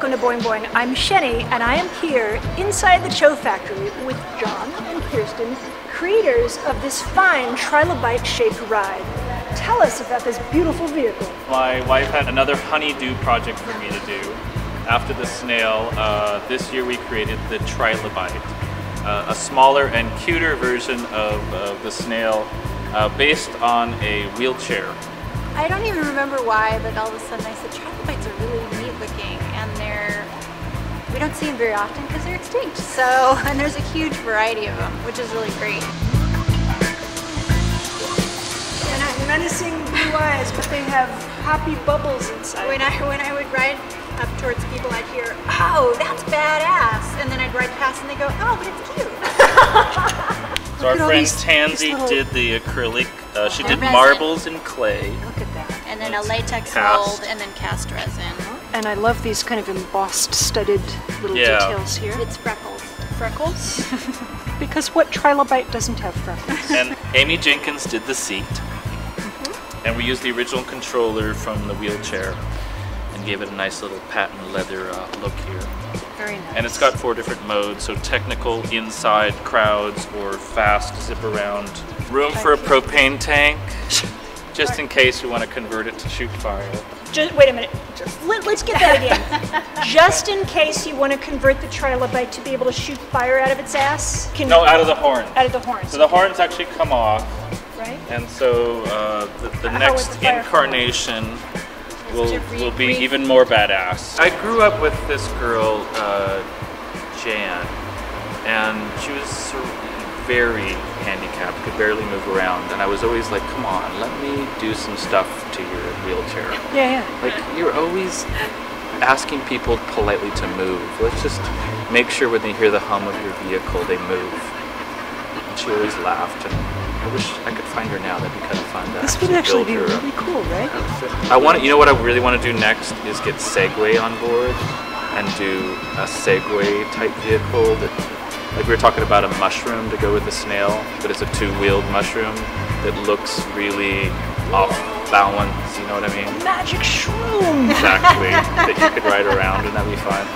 welcome to Boing Boing. I'm Shenny, and I am here inside the Cho factory with John and Kyrsten, creators of this fine trilobite-shaped ride. Tell us about this beautiful vehicle. My wife had another honeydew project for me to do. After the snail, this year we created the trilobite, a smaller and cuter version of the snail based on a wheelchair. I don't even remember why, but all of a sudden I said trilobites are really neat looking, and we don't see them very often because they're extinct. So, and there's a huge variety of them, which is really great. And menacing blue eyes, but they have happy bubbles inside. When I would ride up towards people, I'd hear, "Oh, that's badass," and then I'd ride past and they go, "Oh, but it's cute." So our friend Tansy did the acrylic. She did resin. Marbles and clay. Look at that. And then a latex cast. mold, and then cast resin. And I love these kind of embossed, studded little details here. It's freckles. Freckles? Because what trilobite doesn't have freckles? And Amy Jenkins did the seat. And we used the original controller from the wheelchair and gave it a nice little patent leather look here. Very nice. And it's got 4 different modes, so technical, inside, crowds, or fast, zip around. Room for a propane tank, just in case we want to convert it to shoot fire. Wait a minute, let's get that again. Just in case you want to convert the trilobite to be able to shoot fire out of its ass? No, out of the horn. Out of the horns. So the horns actually come off. Right. And so the next incarnation will be even more badass. I grew up with this girl, Jan, and she was very handicapped, could barely move around, and I was always like, come on, let me do some stuff to your wheelchair. Yeah. Like, you're always asking people politely to move. Let's just make sure when they hear the hum of your vehicle, they move. And she always laughed, and I wish I could find her now. That'd be kind of fun. This would actually be really cool, right? You know what I really want to do next is get Segway on board and do a Segway type vehicle that, like we were talking about a mushroom to go with the snail, but it's a 2-wheeled mushroom that looks really off balance, you know what I mean? Magic shroom! Exactly, that you could ride around and that'd be fun.